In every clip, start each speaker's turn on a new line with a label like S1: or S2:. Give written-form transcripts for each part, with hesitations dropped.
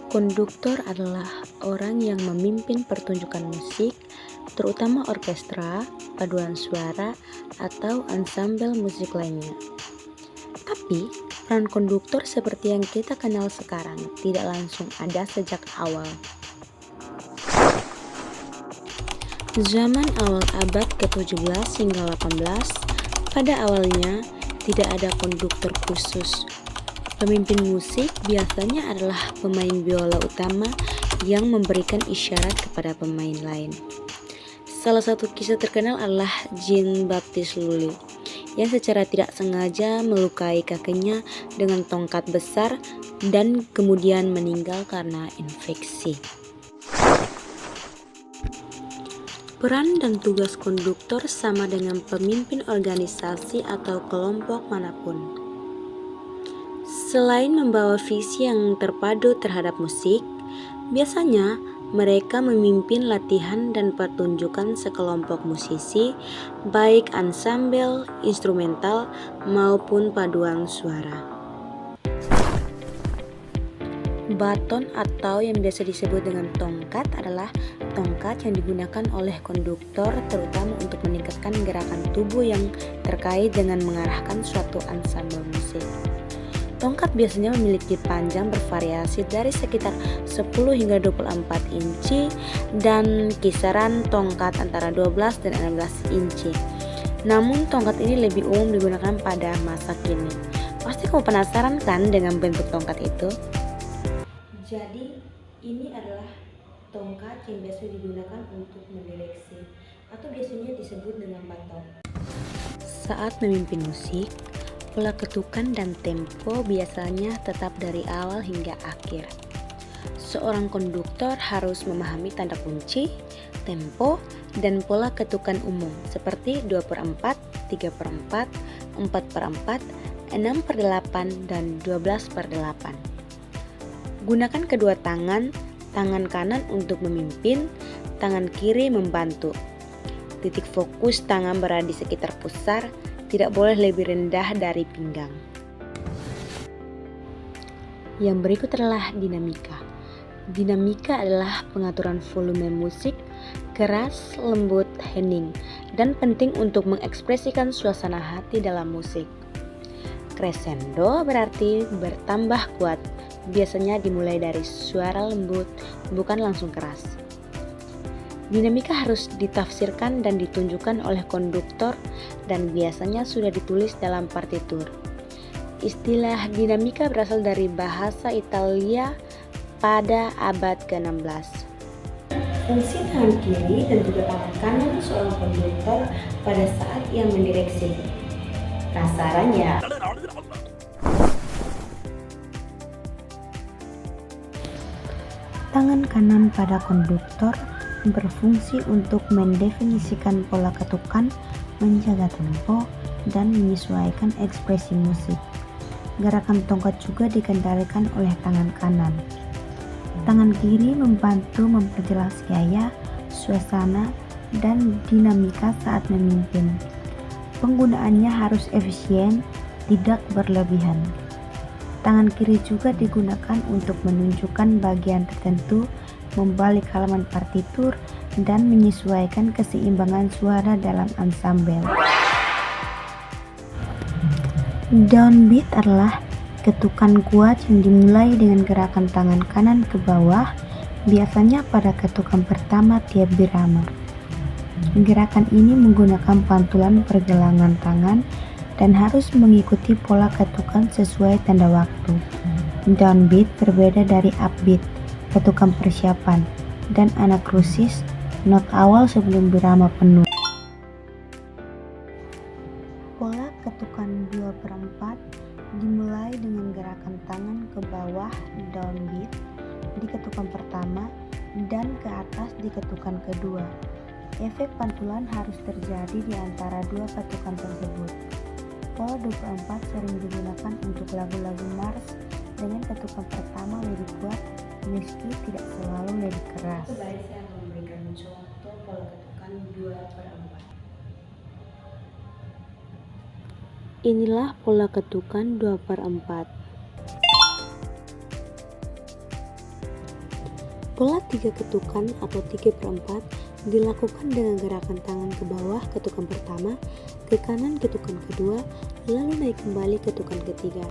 S1: Konduktor adalah orang yang memimpin pertunjukan musik, terutama orkestra, paduan suara, atau ansambel musik lainnya. Tapi, peran konduktor seperti yang kita kenal sekarang tidak langsung ada sejak awal. Zaman awal abad ke-17 hingga 18, pada awalnya tidak ada konduktor khusus. Pemimpin musik biasanya adalah pemain biola utama yang memberikan isyarat kepada pemain lain. Salah satu kisah terkenal adalah Jean-Baptiste Lully yang secara tidak sengaja melukai kakinya dengan tongkat besar dan kemudian meninggal karena infeksi. Peran dan tugas konduktor sama dengan pemimpin organisasi atau kelompok manapun. Selain membawa visi yang terpadu terhadap musik, biasanya mereka memimpin latihan dan pertunjukan sekelompok musisi, baik ansambel, instrumental, maupun paduan suara. Baton atau yang biasa disebut dengan tongkat adalah tongkat yang digunakan oleh konduktor terutama untuk meningkatkan gerakan tubuh yang terkait dengan mengarahkan suatu ansambel musik. Tongkat biasanya memiliki panjang bervariasi dari sekitar 10 hingga 24 inci dan kisaran tongkat antara 12 dan 16 inci. Namun tongkat ini lebih umum digunakan pada masa kini. Pasti kamu penasaran kan dengan bentuk tongkat itu? Jadi ini adalah tongkat yang biasa digunakan untuk mendireksi atau biasanya disebut dengan baton. Saat memimpin musik, pola ketukan dan tempo biasanya tetap dari awal hingga akhir. Seorang konduktor harus memahami tanda kunci, tempo, dan pola ketukan umum seperti 2/4, 3/4, 4/4, 6/8, dan 12/8. Gunakan kedua tangan, tangan kanan untuk memimpin, tangan kiri membantu. Titik fokus tangan berada di sekitar pusar, tidak boleh lebih rendah dari pinggang. Yang berikut adalah dinamika. Dinamika adalah pengaturan volume musik, keras, lembut, hening, dan penting untuk mengekspresikan suasana hati dalam musik. Crescendo berarti bertambah kuat, biasanya dimulai dari suara lembut, bukan langsung keras. Dinamika harus ditafsirkan dan ditunjukkan oleh konduktor dan biasanya sudah ditulis dalam partitur. Istilah dinamika berasal dari bahasa Italia pada abad ke-16. Fungsi tangan kiri dan juga tangan kanan seorang konduktor pada saat ia mendireksi. Kasarannya. Tangan kanan pada konduktor berfungsi untuk mendefinisikan pola ketukan, menjaga tempo, dan menyesuaikan ekspresi musik. Gerakan tongkat juga dikendalikan oleh tangan kanan. Tangan kiri membantu memperjelas gaya, suasana, dan dinamika saat memimpin. Penggunaannya harus efisien, tidak berlebihan. Tangan kiri juga digunakan untuk menunjukkan bagian tertentu, membalik halaman partitur, dan menyesuaikan keseimbangan suara dalam ansambel. Downbeat adalah ketukan kuat yang dimulai dengan gerakan tangan kanan ke bawah, biasanya pada ketukan pertama tiap birama. Gerakan ini menggunakan pantulan pergelangan tangan dan harus mengikuti pola ketukan sesuai tanda waktu. Downbeat berbeda dari upbeat, ketukan persiapan, dan anakrusis, not awal sebelum birama penuh. Pola ketukan 2/4 dimulai dengan gerakan tangan ke bawah downbeat di ketukan pertama dan ke atas di ketukan kedua. Efek pantulan harus terjadi di antara dua ketukan tersebut. Pola 2/4 sering digunakan untuk lagu-lagu mars dengan ketukan pertama lebih kuat meski tidak selalu lebih keras. Baik, saya akan memberikan contoh pola ketukan 2/4. Inilah pola ketukan 2/4. Pola 3 ketukan atau 3/4 dilakukan dengan gerakan tangan ke bawah ketukan pertama, ke kanan ketukan kedua, lalu naik kembali ketukan ketiga.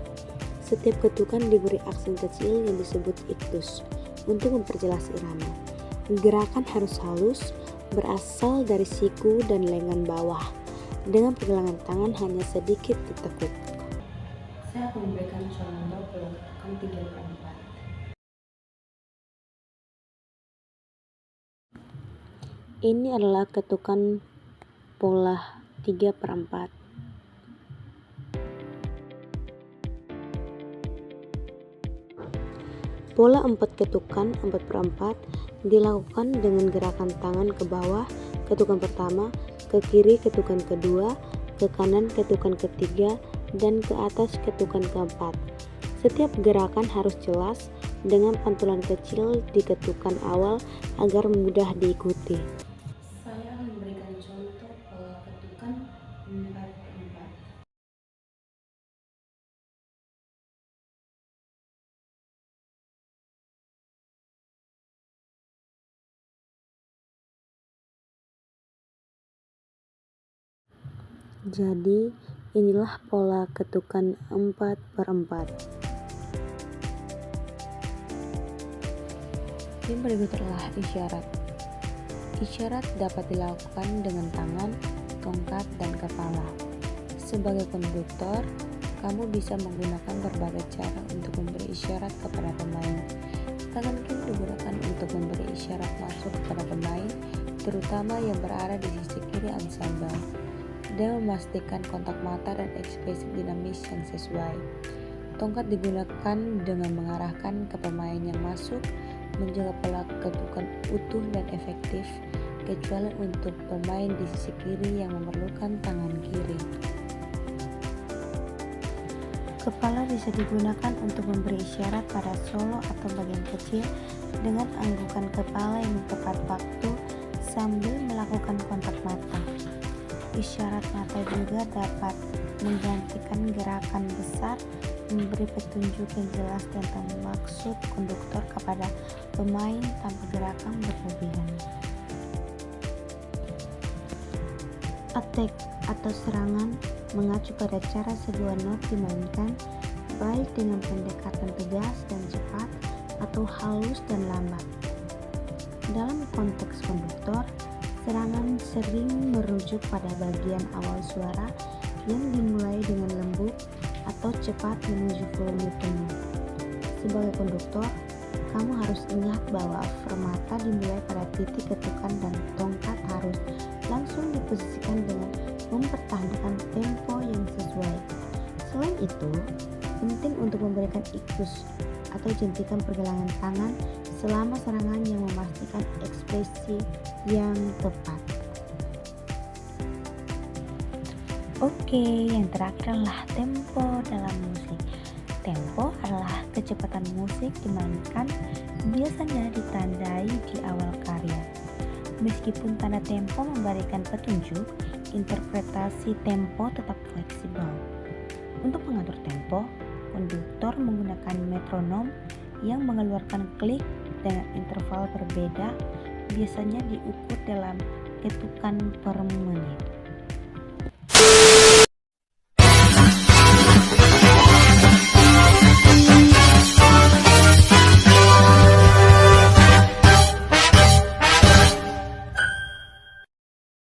S1: Setiap ketukan diberi aksen kecil yang disebut iktus untuk memperjelas irama. Gerakan harus halus, berasal dari siku dan lengan bawah, dengan pergelangan tangan hanya sedikit ditekuk. Saya akan memberikan contoh pola ketukan 3/4. Ini adalah ketukan pola 3/4. Pola 4 ketukan 4/4 dilakukan dengan gerakan tangan ke bawah ketukan pertama, ke kiri ketukan kedua, ke kanan ketukan ketiga, dan ke atas ketukan keempat. Setiap gerakan harus jelas dengan pantulan kecil di ketukan awal agar mudah diikuti. Saya akan memberikan contoh pola ketukan 4/4. Jadi, inilah pola ketukan 4/4. Yang berikut adalah isyarat. Isyarat dapat dilakukan dengan tangan, tongkat, dan kepala. Sebagai konduktor, kamu bisa menggunakan berbagai cara untuk memberi isyarat kepada pemain. Tangan kiri digunakan untuk memberi isyarat masuk kepada pemain, terutama yang berada di sisi kiri ensemble, dan memastikan kontak mata dan ekspresi dinamis yang sesuai. Tongkat digunakan dengan mengarahkan ke pemain yang masuk, menjaga pola ketukan utuh dan efektif, kecuali untuk pemain di sisi kiri yang memerlukan tangan kiri. Kepala bisa digunakan untuk memberi isyarat pada solo atau bagian kecil dengan anggukan kepala yang tepat waktu sambil melakukan kontak mata. Isyarat mata juga dapat menggantikan gerakan besar, memberi petunjuk yang jelas tentang maksud konduktor kepada pemain tanpa gerakan berlebihan. Attack atau serangan mengacu pada cara sebuah not dimainkan, baik dengan pendekatan tegas dan cepat atau halus dan lambat. Dalam konteks konduktor, serangan sering merujuk pada bagian awal suara yang dimulai dengan lembut atau cepat menuju volume penuh. Sebagai konduktor, kamu harus ingat bahwa fermata dimulai pada titik ketukan dan tongkat harus langsung diposisikan dengan mempertahankan tempo yang sesuai. Selain itu, penting untuk memberikan iktus atau jentikan pergelangan tangan selama serangan yang memastikan ekspresi yang tepat. Oke, yang terakhir adalah tempo dalam musik. Tempo adalah kecepatan musik dimainkan, biasanya ditandai di awal karya. Meskipun tanda tempo memberikan petunjuk, interpretasi tempo tetap fleksibel. Untuk mengatur tempo, konduktor menggunakan metronom yang mengeluarkan klik dengan interval berbeda, biasanya diukur dalam ketukan per menit.